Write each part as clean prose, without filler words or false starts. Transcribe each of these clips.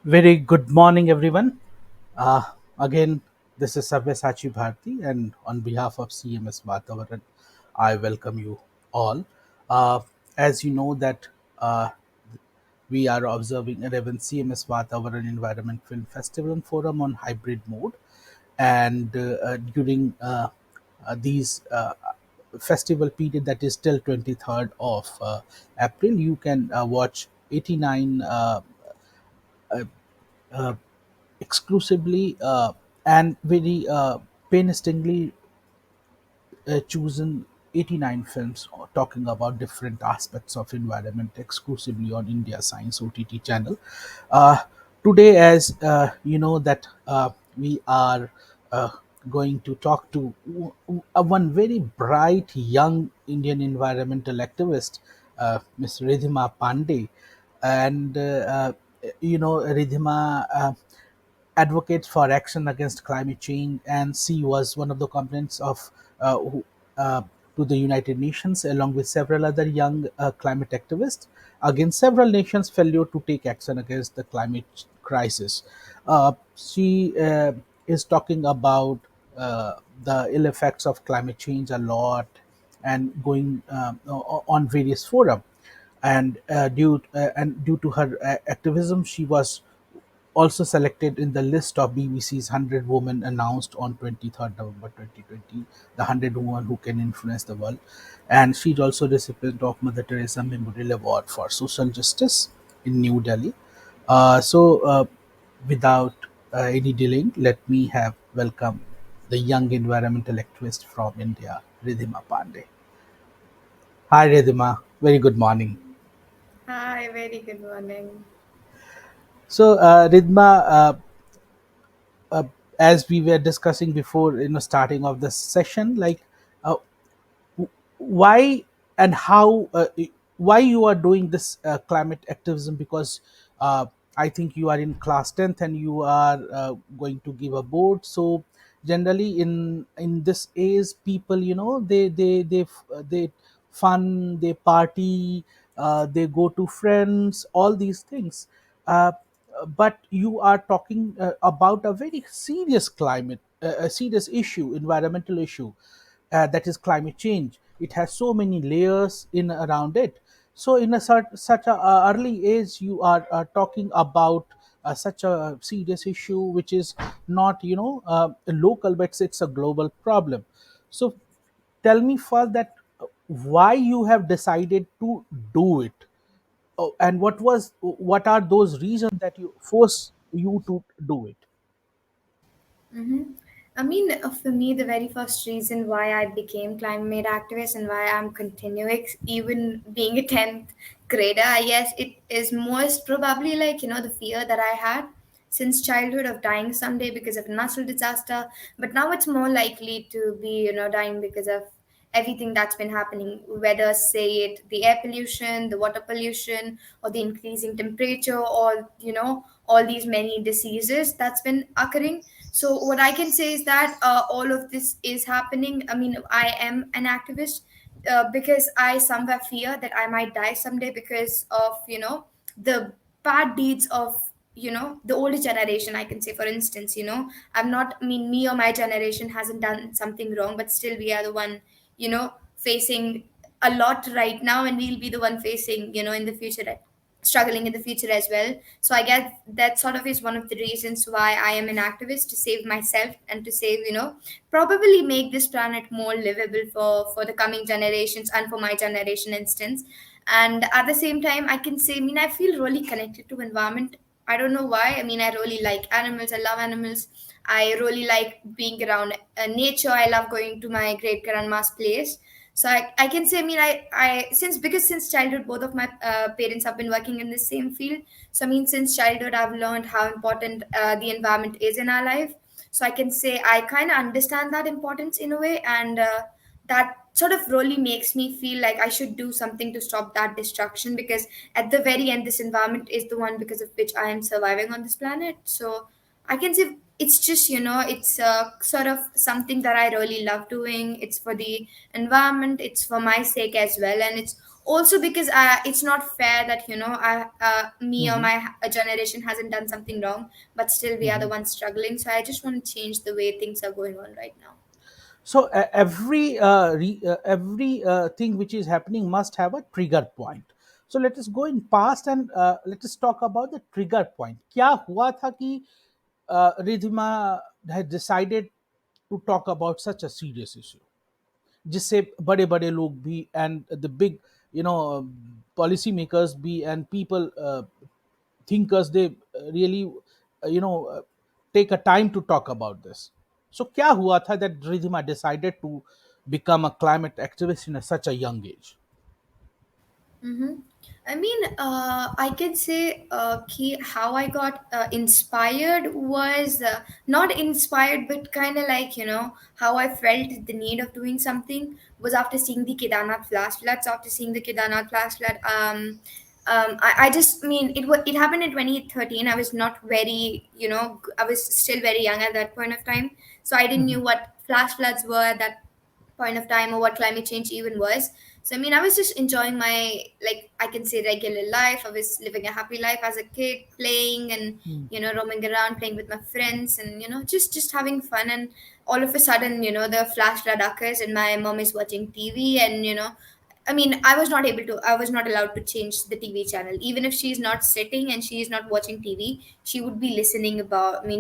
Very good morning, everyone. Uh, Again, this is Sabyasachi Bharti, and on behalf of CMS Vatavaran, I welcome you all. Uh, as you know that uh, we are observing 11th CMS Vatavaran Environment Film Festival and Forum on hybrid mode, and during these festival period, that is till 23rd of April, you can watch 89 exclusively and very painstakingly chosen 89 films talking about different aspects of environment exclusively on India Science OTT channel. Uh, Today, as you know, that we are uh, going to talk to one very bright young Indian environmental activist, Ms. Ridhima Pandey. And Ridhima advocates for action against climate change, and she was one of the complainants of who, to the United Nations, along with several other young climate activists, against several nations' failure to take action against the climate crisis. She is talking about the ill effects of climate change a lot, and going on various fora. And due to her activism, she was also selected in the list of BBC's 100 Women announced on 23rd November 2020, the 100 women who can influence the world. And she's also recipient of Mother Teresa Memorial Award for Social Justice in New Delhi. Without any delay, let me have welcome the young environmental activist from India, Ridhima Pandey. Hi, Ridhima. Very good morning. Hi, very good morning. Ridhima, uh, as we were discussing before, starting of the session, like uh, why and how why you are doing this climate activism, because I think you are in class 10th and you are going to give a board. So generally in this age, people, they fun, they party, they go to friends, all these things. But you are talking about a very serious climate, a serious issue, environmental issue, that is climate change. It has so many layers in around it. So in a such a early age, you are talking about such a serious issue, which is not, local, but it's a global problem. So tell me first that why you have decided to do it. Oh, and what are those reasons that you force you to do it? hmm I mean, for me, the very first reason why I became climate activist and why I'm continuing, even being a 10th grader, I guess it is most probably like, the fear that I had since childhood of dying someday because of a natural disaster. But now it's more likely to be, dying because of everything that's been happening, whether say it the air pollution, the water pollution, or the increasing temperature, or all these many diseases that's been occurring. So what I can say is that all of this is happening. I mean, I am an activist because I somewhere fear that I might die someday because of the bad deeds of the older generation. I can say, for instance, I'm not. I mean, me or my generation hasn't done something wrong, but still we are the one facing a lot right now, and we'll be the one facing in the future, struggling in the future as well. So I guess that sort of is one of the reasons why I am an activist, to save myself and to save, probably make this planet more livable for the coming generations and for my generation instance. And at the same time, I can say, I mean, I feel really connected to environment. I don't know why. I mean, I really like animals. I love animals. I really like being around nature. I love going to my great grandma's place. So I can say, I mean, I since because since childhood both of my parents have been working in the same field. So I mean, since childhood I've learned how important the environment is in our life. So I can say I kind of understand that importance in a way, and that sort of really makes me feel like I should do something to stop that destruction, because at the very end this environment is the one because of which I am surviving on this planet. So I can say it's just, it's sort of something that I really love doing. It's for the environment, it's for my sake as well, and it's Also because it's not fair that me or Hmm. my generation hasn't done something wrong, but still we are the Hmm. ones struggling. So I just want to change the way things are going on right now. So every thing which is happening must have a trigger point. So let us go in past and let us talk about the trigger point. क्या हुआ था कि Ridhima had decided to talk about such a serious issue, जिससे बड़े बड़े लोग भी and the big, you know, policy makers be and people, thinkers, they really, you know, take a time to talk about this. So क्या हुआ था that Ridhima decided to become a climate activist in such a young age? Mm-hmm. I mean, I can say how I got inspired was not inspired, but kind of like, how I felt the need of doing something was after seeing the Kedarnath flash floods. After seeing the Kedarnath flash flood, I just mean it happened in 2013. I was not very, I was still very young at that point of time, so I didn't knew Mhm, what flash floods were at that point of time or what climate change even was. So I mean, I was just enjoying my, like, I can say, regular life. I was living a happy life as a kid, playing and mhm, roaming around, playing with my friends, and just having fun. And all of a sudden, the flash flood occurs, and my mom is watching TV, and I mean, I was not allowed to change the TV channel. Even if she's not sitting and she is not watching TV, she would be listening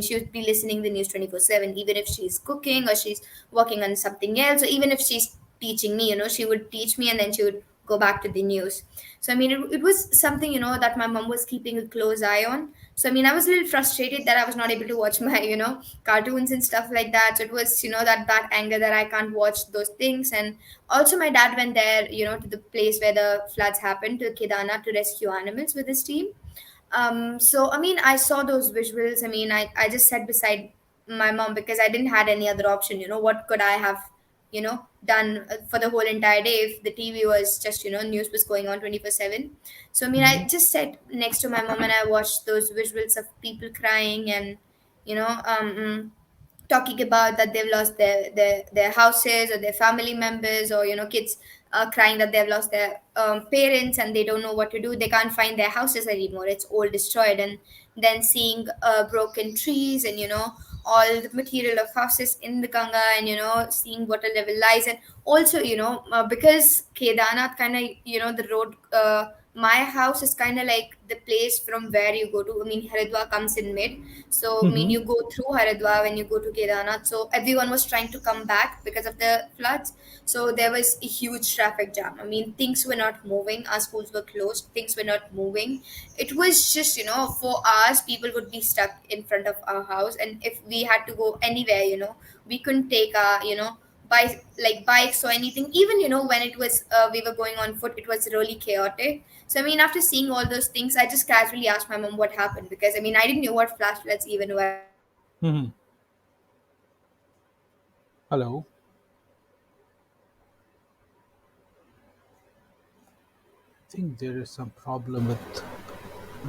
she would be listening the news 24/7, even if she's cooking or she's working on something else, or even if she's teaching me, she would teach me and then she would go back to the news. So, I mean, it was something, that my mom was keeping a close eye on. So, I mean, I was a little frustrated that I was not able to watch my, cartoons and stuff like that. So it was, that anger that I can't watch those things. And also, my dad went there, to the place where the floods happened, to Kedana, to rescue animals with his team. So I mean, I saw those visuals. I mean, I just sat beside my mom because I didn't had any other option. What could I have, done for the whole entire day if the TV was just, news was going on 24/7. So I mean, I mhm, just sat next to my mom and I watched those visuals of people crying and, you know, um, mm, talking about that they've lost their houses or their family members, or kids crying that they've lost their parents and they don't know what to do. They can't find their houses anymore, it's all destroyed. And then seeing broken trees and all the material of houses in the Ganga, and seeing water level rise. And also, because Kedarnath kind of, the road, my house is kind of like the place from where you go to. I mean, Haridwar comes in mid. So, I mean, mhm, you go through Haridwar when you go to Kedarnath. So, everyone was trying to come back because of the floods. So, there was a huge traffic jam. I mean, things were not moving. Our schools were closed. Things were not moving. It was just, for hours, people would be stuck in front of our house. And if we had to go anywhere, we couldn't take our, bikes or anything. Even, when it was, we were going on foot, it was really chaotic. So, I mean, after seeing all those things, I just casually asked my mom what happened, because I mean, I didn't know what flash floods even were. mhm. Hello. I think there is some problem with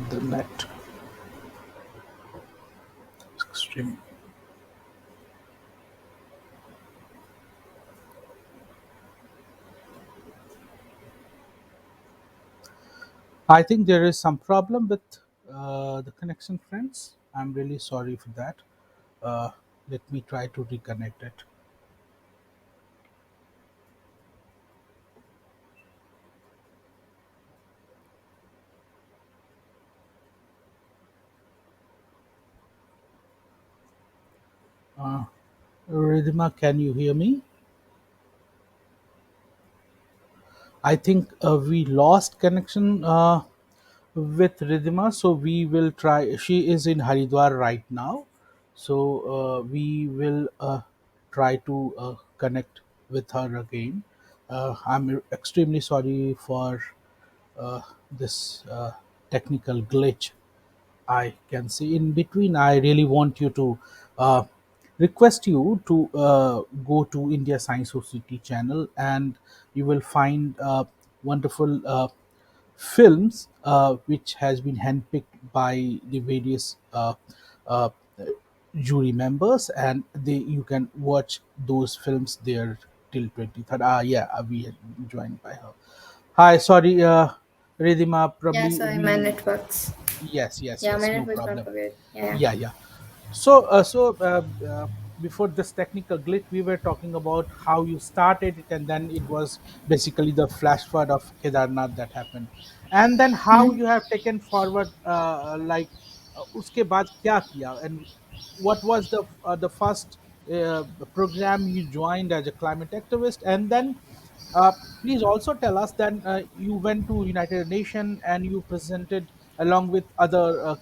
the net. Extreme. I think there is some problem with the connection, friends. I'm really sorry for that. Uh, Let me try to reconnect it. Uh, Ridhima, can you hear me? I think we lost connection with Ridhima, so we will try. She is in Haridwar right now, so we will try to connect with her again. I'm extremely sorry for uh, this technical glitch. I can see in between. I really want you to uh, request you to go to India Science Society channel, and you will find wonderful films which has been handpicked by the various uh, jury members, and they you can watch those films there till 23rd. Yeah, we had joined by her. Hi, sorry, Ridhima, Yeah, probably sorry, my we. networks. Yes, yes, Yeah, yes, my no network's not problem. so good. Yeah. Yeah, yeah. So, before this technical glitch, we were talking about how you started it, and then it was basically the flash flood of Kedarnath that happened, and then how you have taken forward, like, uske baad kya kiya, and what was the first uh, program you joined as a climate activist, and then uh, please also tell us that you went to United Nations and you presented along with other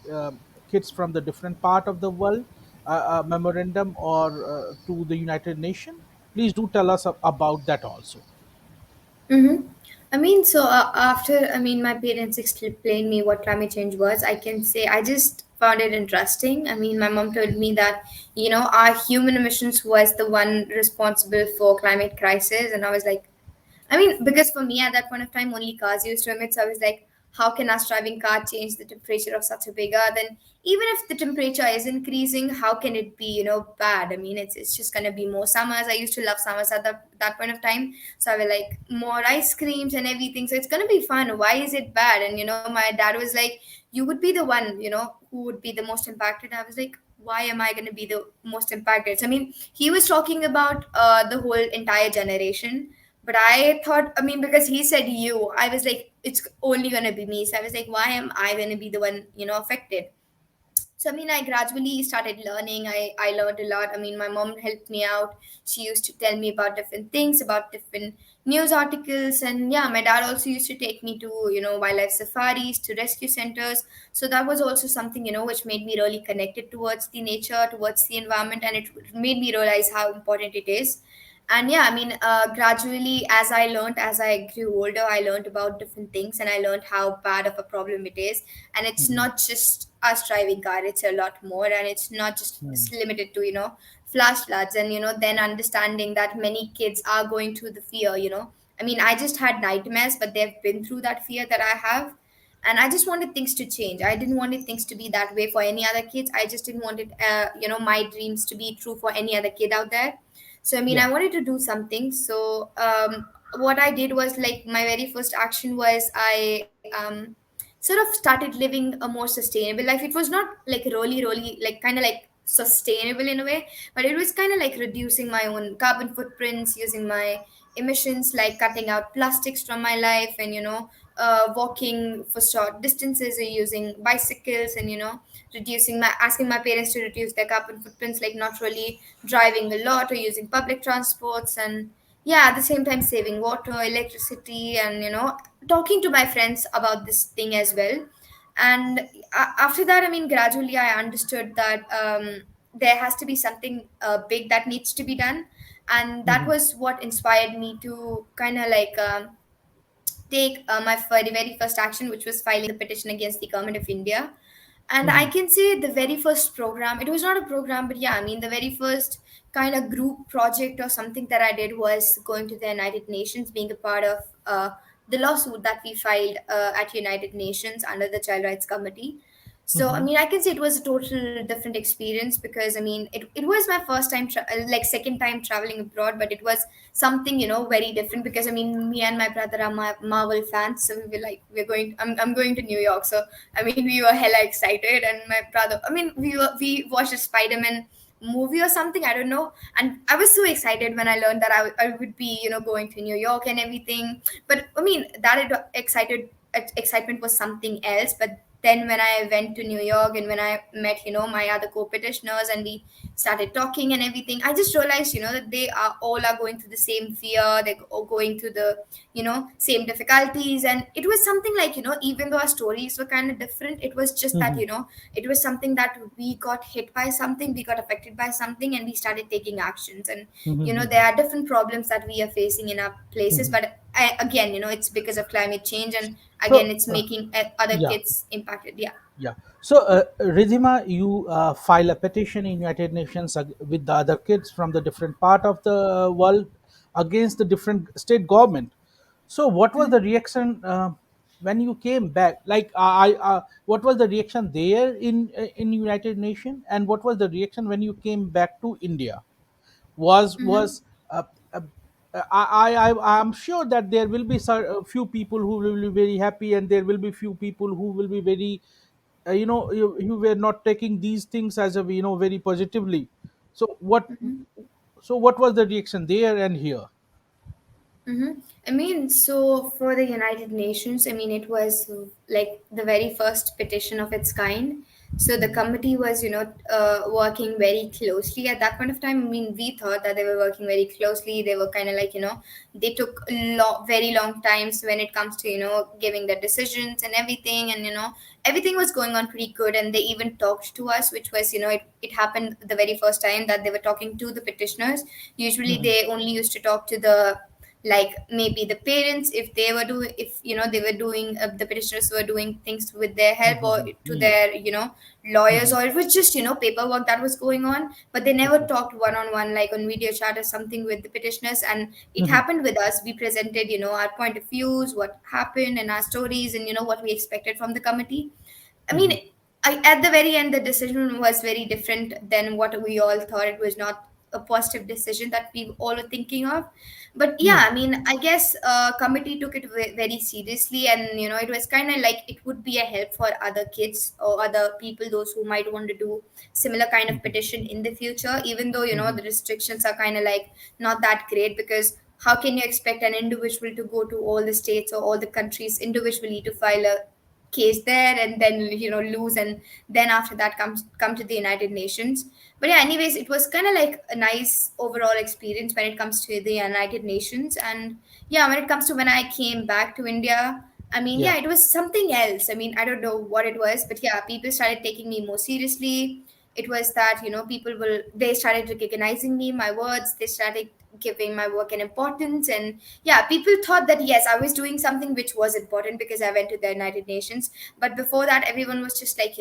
kids from the different part of the world a memorandum or to the United Nations. Please do tell us about that also. Mm-hmm. My parents explained me what climate change was. I can say I just found it interesting. I mean, my mom told me that, our human emissions was the one responsible for climate crisis. And I was like, because for me at that point of time, only cars used to emit. So I was like, how can us driving car change the temperature of such a big earth? And even if the temperature is increasing, how can it be, bad? I mean, it's just gonna be more summers. I used to love summers at that point of time. So I was like, more ice creams and everything. So it's gonna be fun. Why is it bad? And my dad was like, you would be the one, who would be the most impacted. I was like, why am I gonna be the most impacted? So, I mean, he was talking about the whole entire generation, but I thought, because he said you, I was like, it's only gonna be me. So I was like, why am I gonna be the one, affected? So I gradually started learning. I learned a lot. My mom helped me out. She used to tell me about different things, about different news articles, and yeah, my dad also used to take me to wildlife safaris, to rescue centers. So that was also something which made me really connected towards the nature, towards the environment, and it made me realize how important it is. And yeah, gradually, as I grew older, I learned about different things, and I learned how bad of a problem it is. And it's Mhm, not just us driving car, it's a lot more, and it's not just mhm, limited to flash floods. And then understanding that many kids are going through the fear. I just had nightmares, but they've been through that fear that I have. And I just wanted things to change. I didn't want things to be that way for any other kids. I just didn't want it, my dreams to be true for any other kid out there. So yeah. I wanted to do something. So what I did was, like, my very first action was I sort of started living a more sustainable life. It was not like really, like, kind of like sustainable in a way, but it was kind of like reducing my own carbon footprints, using my emissions, like cutting out plastics from my life, and walking for short distances, or using bicycles, and reducing my asking my parents to reduce their carbon footprints, like not really driving a lot or using public transports. And yeah, at the same time saving water, electricity, and talking to my friends about this thing as well. And after that, gradually I understood that there has to be something big that needs to be done. And that Mhm, was what inspired me to kind of like take my very first action, which was filing the petition against the government of India. And I mhm, can say the very first program, it was not a program, but yeah, the very first kind of group project or something that I did was going to the United Nations, being a part of the lawsuit that we filed at United Nations under the Child Rights Committee. So mhm, I can say it was a total different experience, because it was my first time like second time traveling abroad, but it was something very different, because me and my brother are Marvel fans. So we were like, I'm going to New York. So we were hella excited. And my brother, we watched a Spider-Man movie or something, I don't know. And I was so excited when I learned that I would be going to New York and everything. But excitement was something else. But then when I went to New York, and when I met my other co-petitioners, and we started talking and everything, I just realized that they are all are going through the same fear. They're all going through the same difficulties. And it was something like, even though our stories were kind of different, it was just that mhm, it was something that we got hit by something, we got affected by something, and we started taking actions. And mhm, there mhm, are different problems that we are facing in our places. mhm. But again, it's because of climate change. And again, So, it's making other yeah. kids impacted. Yeah. Yeah. So, Ridhima, you file a petition in United Nations with the other kids from the different part of the world against the different state government. So, what was the reaction when you came back? Like, what was the reaction there in United Nations, and what was the reaction when you came back to India? Was Mm-hmm. uh, uh, I'm sure that there will be a few people who will be very happy, and there will be few people who will be very, you were not taking these things as a, very positively. So what was the reaction there and here? Mm-hmm. I mean, so for the United Nations, I mean, it was like the very first petition of its kind. So the Mhm, committee was, working very closely at that point of time. I mean, we thought that they were working very closely. They were kind of like, they took very long times when it comes to, giving the decisions and everything. And, everything was going on pretty good. And they even talked to us, which was, it happened the very first time that they were talking to the petitioners. Usually mhm, they only used to talk to the, like, maybe the parents, if they were doing, if they were doing, the petitioners were doing things with their help, or mhm, to mhm, their, lawyers, mhm, or it was just, paperwork that was going on. But they never mhm, talked one on one, like on video chat or something, with the petitioners. And it mhm, happened with us. We presented, our point of views, what happened, and our stories, and what we expected from the committee. I mean, mhm, at the very end, the decision was very different than what we all thought. It was not a positive decision that we all were thinking of. But yeah, mhm, I mean, I guess committee took it very seriously, and it was kind of like it would be a help for other kids or other people, those who might want to do similar kind of mhm, petition in the future. Even though mhm, the restrictions are kind of like not that great, because how can you expect an individual to go to all the states or all the countries individually to file a case there, and then lose, and then after that come to the United Nations. But yeah, anyways, it was kind of like a nice overall experience when it comes to the United Nations. And yeah, when it comes to when I came back to India, I mean, yeah. yeah, it was something else. I mean, I don't know what it was, but yeah, people started taking me more seriously. It was that people will they started recognizing me, my words, they started giving my work an importance. And yeah, people thought that yes, I was doing something which was important because I went to the United Nations. But before that, everyone was just like,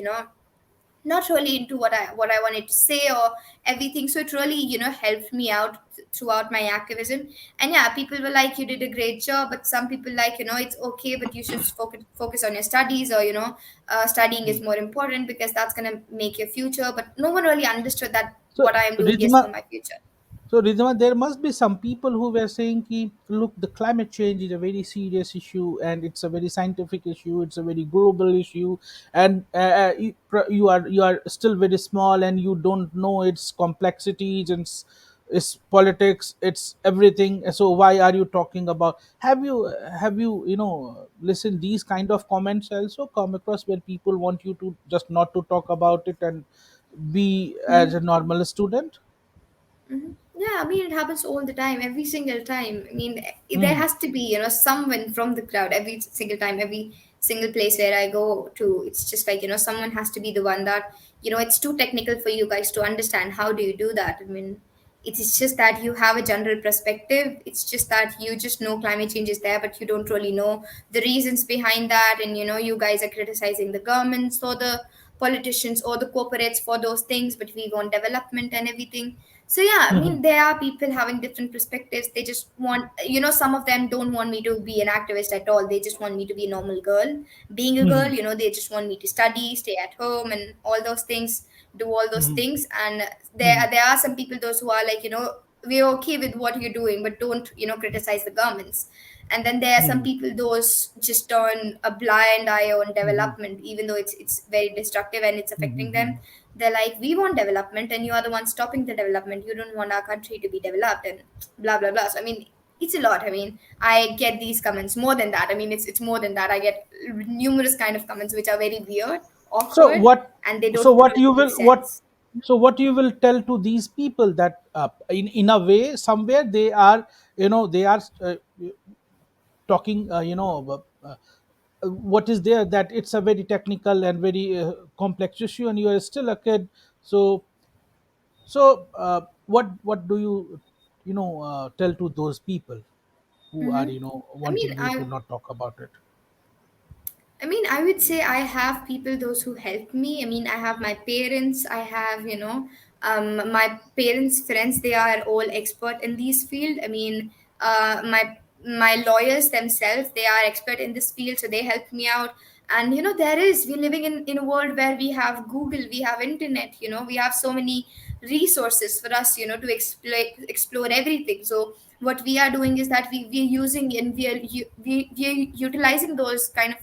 not really into what I wanted to say or everything. So it really helped me out throughout my activism. And yeah, people were like, you did a great job. But some people like, it's okay, but you should focus on your studies, or studying is Mhm. more important because that's going to make your future. But no one really understood that So what I am doing is Ridhima, for my future. Ridhima, there must be some people who were saying, ki, look, the climate change is a very serious issue, and it's a very scientific issue. It's a very global issue, and you are still very small, and you don't know its complexities and its politics, it's everything. So why are you talking about? Have you listened these kind of comments also come across, where people want you to just not to talk about it and be as a normal student? Mhm. Yeah, I mean, it happens all the time, every single time. I mean, there Hmm. has to be, someone from the crowd every single time, every single place where I go to. It's just like, someone has to be the one that, it's too technical for you guys to understand. How do you do that? I mean, it's just that you have a general perspective. It's just that you just know climate change is there, but you don't really know the reasons behind that. And, you guys are criticizing the governments or the politicians or the corporates for those things, but we want development and everything. So yeah, I Hmm. mean, there are people having different perspectives. They just want, some of them don't want me to be an activist at all. They just want me to be a normal girl. Being a girl, Hmm. they just want me to study, stay at home, and all those things, do all those Hmm. things. And Hmm. there are some people, those who are like, we're okay with what you're doing, but don't, criticize the governments. And then there are some Hmm. people, those just turn a blind eye on Hmm. development, even though it's very destructive and it's affecting Hmm. them. They're like, we want development, and you are the one stopping the development. You don't want our country to be developed, and blah blah blah. So I mean, it's a lot. I mean, I get these comments more than that. I mean, it's more than that. I get numerous kind of comments which are very weird, So awkward, what? and they So don't what really you make will what? sense. So what you will tell to these people, that in a way somewhere they are, they are talking, what is there, that it's a very technical and very complex issue, and you are still a kid. So what do you, tell to those people who are, Mm-hmm. I mean, wanting you to not talk about it? I would say I have people, those who help me. I mean, I have my parents, I have, my parents' friends, they are all expert in this field. I mean, my lawyers themselves, they are expert in this field, so they help me out. And, we're living in a world where we have Google, we have internet, we have so many resources for us, to explore everything. So what we are doing is that we're using and we're utilizing those kind of,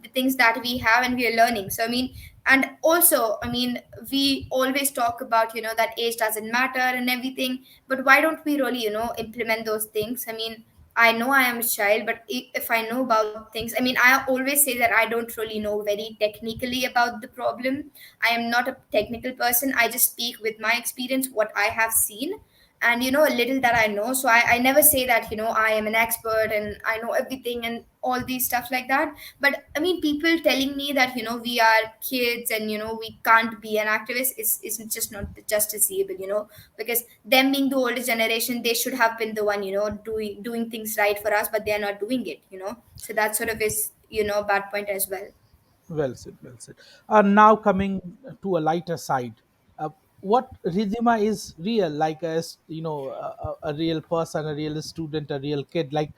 the things that we have, and we are learning. So I mean, and also I mean, we always talk about, that age doesn't matter and everything, but why don't we really, implement those things? I mean, I know I am a child, but if I know about things, I mean, I always say that I don't really know very technically about the problem. I am not a technical person. I just speak with my experience, what I have seen, and a little that I know. So I never say that, I am an expert and I know everything and all these stuff like that. But I mean, people telling me that, we are kids and, we can't be an activist is just not justiciable, because them being the older generation, they should have been the one, doing things right for us, but they are not doing it, so that sort of is, bad point as well. Well said, well said. Now coming to a lighter side, what Ridhima is real, like as a real person, a real student, a real kid. Like,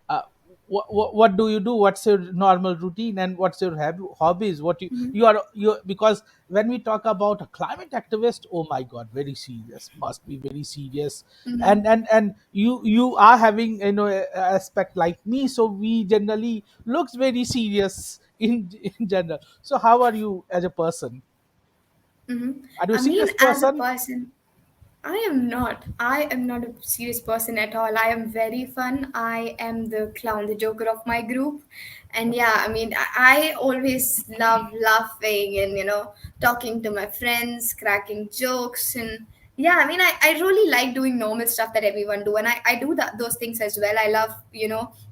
uh, what do you do? What's your normal routine, and what's your hobbies? What you are you because when we talk about a climate activist, oh my God, very serious, must be very serious. Mm-hmm. And you are having a aspect like me, so we generally looks very serious in general. So how are you as a person? Mm-hmm. Are you a I mean, serious as a person? person, I am not. I am not a serious person at all. I am very fun. I am the clown, the joker of my group. And yeah, I mean, I always love laughing and, talking to my friends, cracking jokes. And yeah, I mean, I really like doing normal stuff that everyone do. And I do those things as well. I love,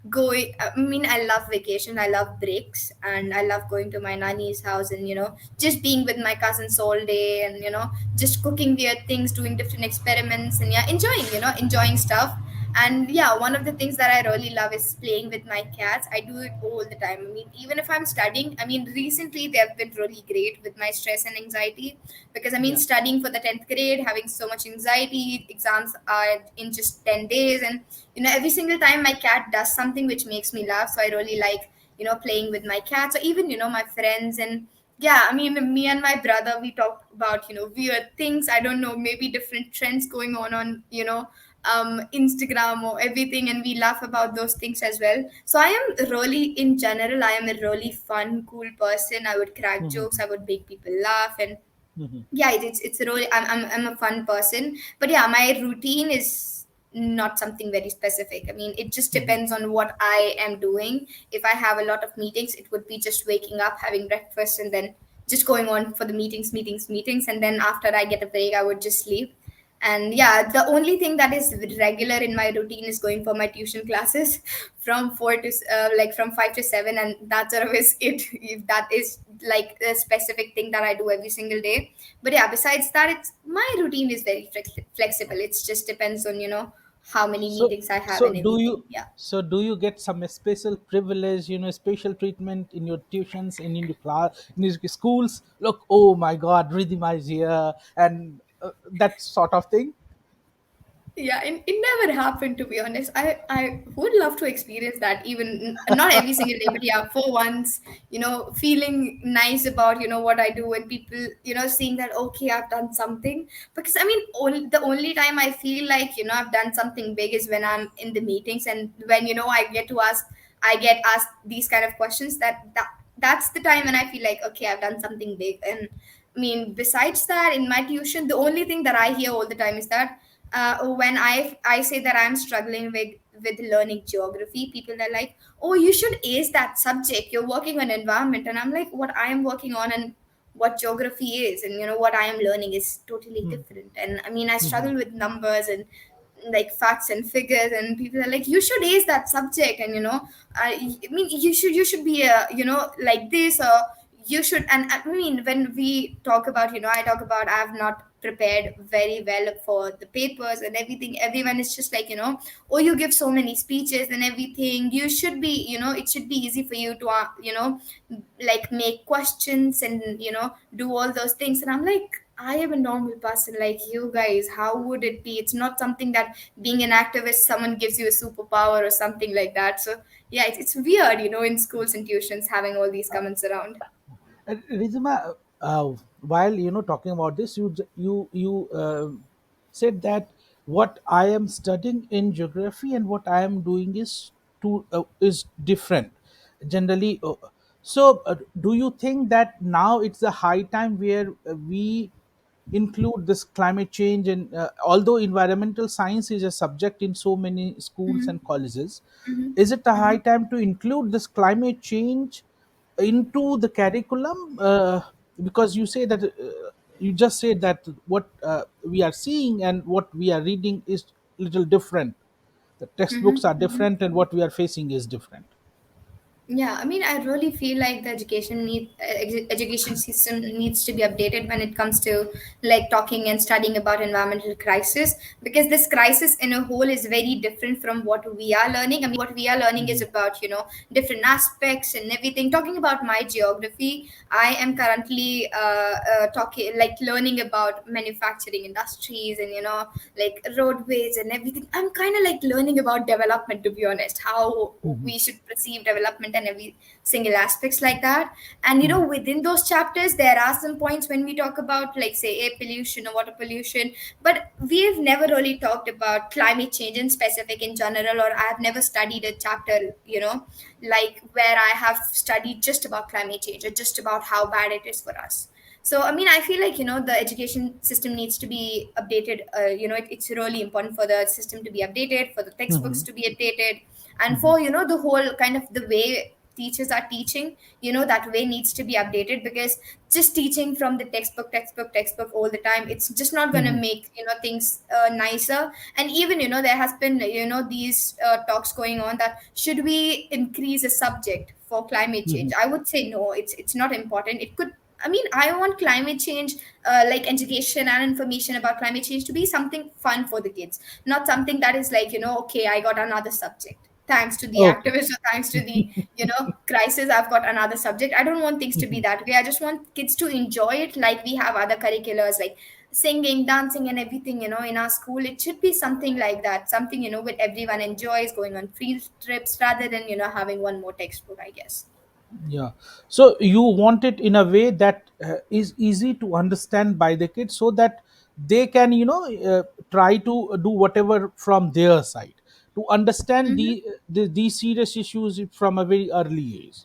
going, I mean, I love vacation. I love breaks. And I love going to my nanny's house and, just being with my cousins all day and, just cooking weird things, doing different experiments, and yeah, enjoying stuff. And yeah, one of the things that I really love is playing with my cats. I do it all the time. I mean, even if I'm studying, I mean, recently they have been really great with my stress and anxiety, because I mean, Yeah. studying for the 10th grade, having so much anxiety, exams are in just 10 days, and every single time my cat does something which makes me laugh. So I really like, playing with my cats, or even, my friends. And yeah, I mean, me and my brother, we talk about, weird things. I don't know, maybe different trends going on, Instagram or everything, and we laugh about those things as well. So I am really, in general, I am a really fun, cool person. I would crack jokes, Mhm, I would make people laugh, and mhm, yeah, it's really, I'm a fun person. But yeah, my routine is not something very specific. I mean, it just mhm, depends on what I am doing. If I have a lot of meetings, it would be just waking up, having breakfast, and then just going on for the meetings, and then after I get a break, I would just sleep. And yeah, the only thing that is regular in my routine is going for my tuition classes from 4 to like from 5 to 7, and that sort of is it. If that is like a specific thing that I do every single day. But yeah, besides that, it's my routine is very flexible. It just depends on, how many so meetings I have so and do you everything. Yeah. do you get some special privilege, special treatment in your tuitions and in your class, in your schools? Look, oh my God, Ridhima is here, and that sort of thing. Yeah, it never happened, to be honest. I would love to experience that, even not every single day, but yeah, for once, feeling nice about, what I do, and people, seeing that, okay, I've done something. Because I mean, the only time I feel like, I've done something big is when I'm in the meetings, and when, I get asked these kind of questions, that's the time when I feel like, okay, I've done something big. And I mean, besides that, in my tuition, the only thing that I hear all the time is that when I say that I'm struggling with learning geography, people are like, "Oh, you should ace that subject. You're working on environment," and I'm like, "What I am working on and what geography is, and what I am learning is totally Hmm, different." And I mean, I mhm, struggle with numbers and like facts and figures, and people are like, "You should ace that subject," and I mean, you should be a like this, or you should. And I mean, when we talk about, I talk about, I have not prepared very well for the papers and everything. Everyone is just like, "Oh, you give so many speeches and everything, you should be, it should be easy for you to like make questions and do all those things." And I'm like, I am a normal person like you guys. How would it be? It's not something that being an activist, someone gives you a superpower or something like that. So yeah, it's weird, in schools and tuitions, having all these comments around. Rizma, while talking about this, you said that. what I am studying in geography and what I am doing is different generally. Do you think that now it's the high time where we include this climate change, and although environmental science is a subject in so many schools and colleges, is it a high time to include this climate change into the curriculum? Because you say that you just said that what we are seeing and what we are reading is little different. The textbooks are different and what we are facing is different. Yeah, I mean, I really feel like the education system needs to be updated when it comes to like talking and studying about environmental crisis, because this crisis in a whole is very different from what we are learning. I mean, what we are learning is Mhm. about different aspects and everything. Talking about my geography, I am currently talking like learning about manufacturing industries and like roadways and everything. I'm kind of like learning about development, to be honest, how Mhm. we should perceive development and every single aspects like that. And Mhm. within those chapters there are some points when we talk about like say air pollution or water pollution, but we've never really talked about climate change in specific in general, or I've never studied a chapter, like where I have studied just about climate change or just about how bad it is for us. So I mean, I feel like the education system needs to be updated. It's really important for the system to be updated, for the textbooks Mhm. to be updated, and Mhm. for the whole kind of the way teachers are teaching. That way needs to be updated, because just teaching from the textbook all the time, it's just not going to Mhm. make things nicer. And even there has been these talks going on that should we increase a subject for climate change. Mhm. I would say no, it's not important. It could, I mean, I want climate change, like education and information about climate change to be something fun for the kids, not something that is like, okay, I got another subject. Thanks to the Okay. activists or thanks to the, crisis, I've got another subject. I don't want things to be Mhm. that way. I just want kids to enjoy it like we have other curriculars like singing, dancing, and everything, in our school. It should be something like that, something, with everyone enjoys going on field trips rather than, having one more textbook, I guess. Yeah. So you want it in a way that is easy to understand by the kids, so that they can, try to do whatever from their side to understand these serious issues from a very early age.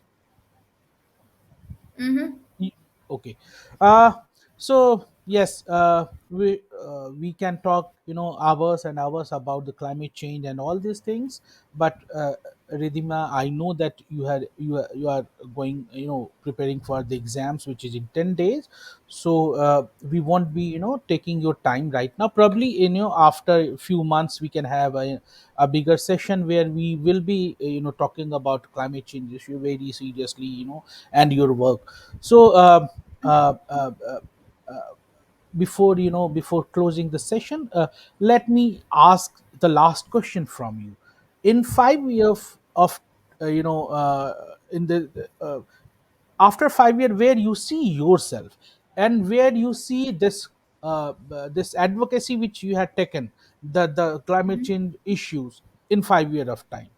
Mm-hmm. Ye- Okay. Uh, so yes, we can talk, hours and hours about the climate change and all these things. But Ridhima, I know that you are going, preparing for the exams, which is in 10 days. So we won't be, taking your time right now. Probably, after a few months, we can have a bigger session where we will be, talking about climate change issue very seriously, and your work. So uh, uh, uh, before closing the session, let me ask the last question from you. In 5 years of in the after 5 years, where you see yourself and where you see this advocacy which you had taken, the climate change issues in 5 years of time,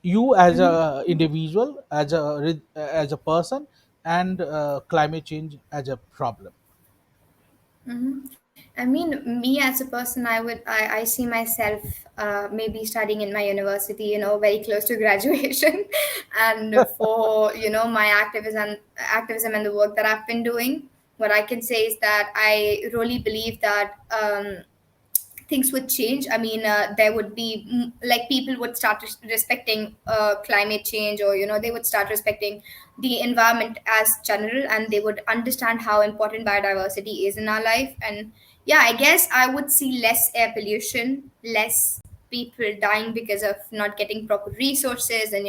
you as a individual, as a person, and climate change as a problem. I mean, me as a person, I see myself maybe studying in my university, very close to graduation, and for my activism and the work that I've been doing. What I can say is that I really believe that things would change. I mean, there would be like people would start respecting climate change, or they would start respecting the environment as general, and they would understand how important biodiversity is in our life. And yeah, I guess I would see less air pollution, less people dying because of not getting proper resources, and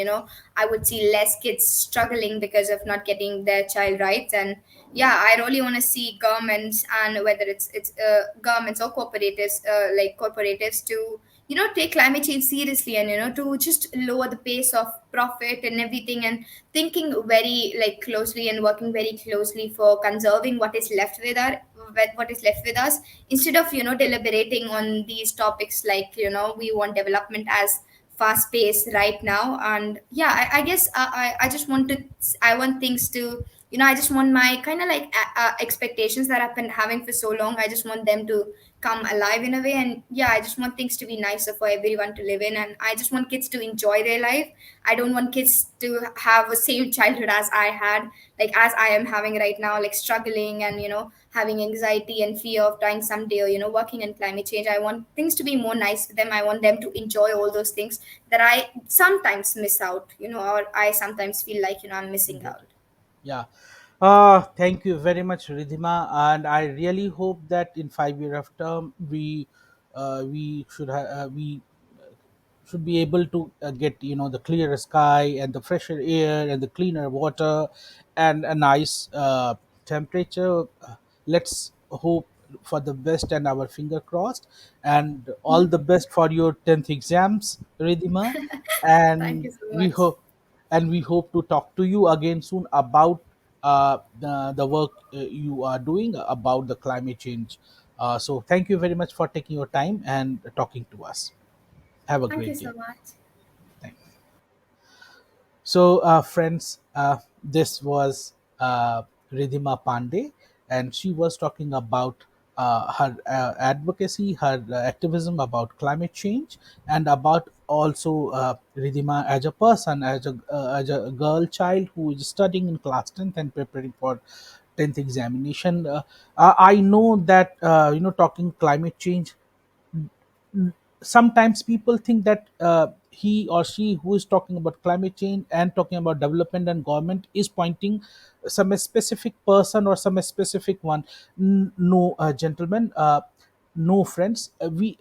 I would see less kids struggling because of not getting their child rights. And yeah, I really want to see governments, and whether it's governments or corporatives, to take climate change seriously, and to just lower the pace of profit and everything, and thinking very like closely and working very closely for conserving what is left with us, instead of deliberating on these topics like we want development as fast pace right now. And yeah, I guess I just want things to I just want my kind of like expectations that I've been having for so long. I just want them to come alive in a way. And yeah, I just want things to be nicer for everyone to live in. And I just want kids to enjoy their life. I don't want kids to have a same childhood as I had, like as I am having right now, like struggling and, having anxiety and fear of dying someday, or, working in climate change. I want things to be more nice for them. I want them to enjoy all those things that I sometimes miss out, or I sometimes feel like, I'm missing Good. out. Yeah. Thank you very much, Ridhima, and I really hope that in 5 year of term we should be able to get the clearer sky and the fresher air and the cleaner water and a nice temperature. Let's hope for the best and our finger crossed, and all the best for your 10th exams, Ridhima. Thank and you so we much. hope and we hope to talk to you again soon about the work you are doing about the climate change. So thank you very much for taking your time and talking to us. Have a Thank you great so day. much. Thanks. So, friends, this was Ridhima Pandey, and she was talking about her advocacy, her activism about climate change, and about also Ridhima as a person, as a girl child who is studying in class 10th and preparing for 10th examination. I know that talking climate change, sometimes people think that he or she who is talking about climate change and talking about development and government is pointing some specific person or some specific one. No, gentlemen, no, friends. We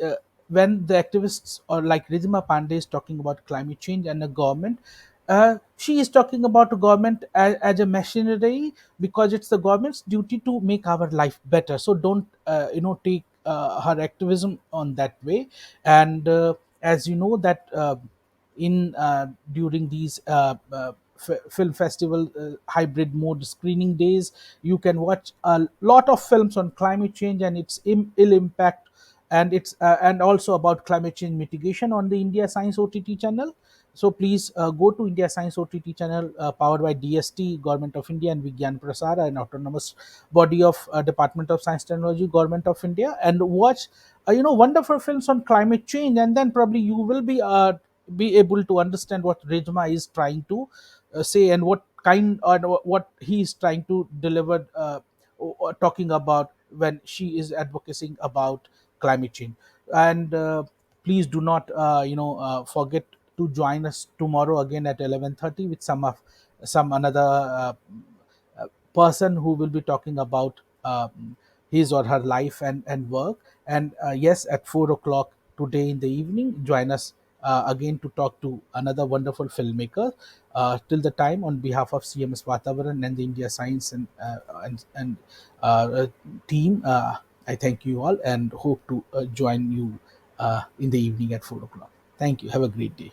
When the activists or like Ridhima Pandey is talking about climate change and the government, she is talking about the government as a machinery, because it's the government's duty to make our life better. So don't take her activism on that way. And as you know that in during these film festival hybrid mode screening days, you can watch a lot of films on climate change and its ill impact, and it's and also about climate change mitigation on the India Science OTT channel. So please go to India Science OTT channel, powered by DST, Government of India, and Vigyan Prasara, an autonomous body of Department of Science Technology, Government of India, and watch wonderful films on climate change, and then probably you will be able to understand what Rejma is trying to say, and what kind or what he is trying to deliver, or talking about when she is advocating about climate change. And please do not forget to join us tomorrow again at 11:30 with some another person who will be talking about his or her life and work. And yes, at 4 o'clock today in the evening, join us again to talk to another wonderful filmmaker. Till the time, on behalf of CMS Vatavaran and the India Science and uh, team, I thank you all and hope to join you in the evening at 4 o'clock. Thank you. Have a great day.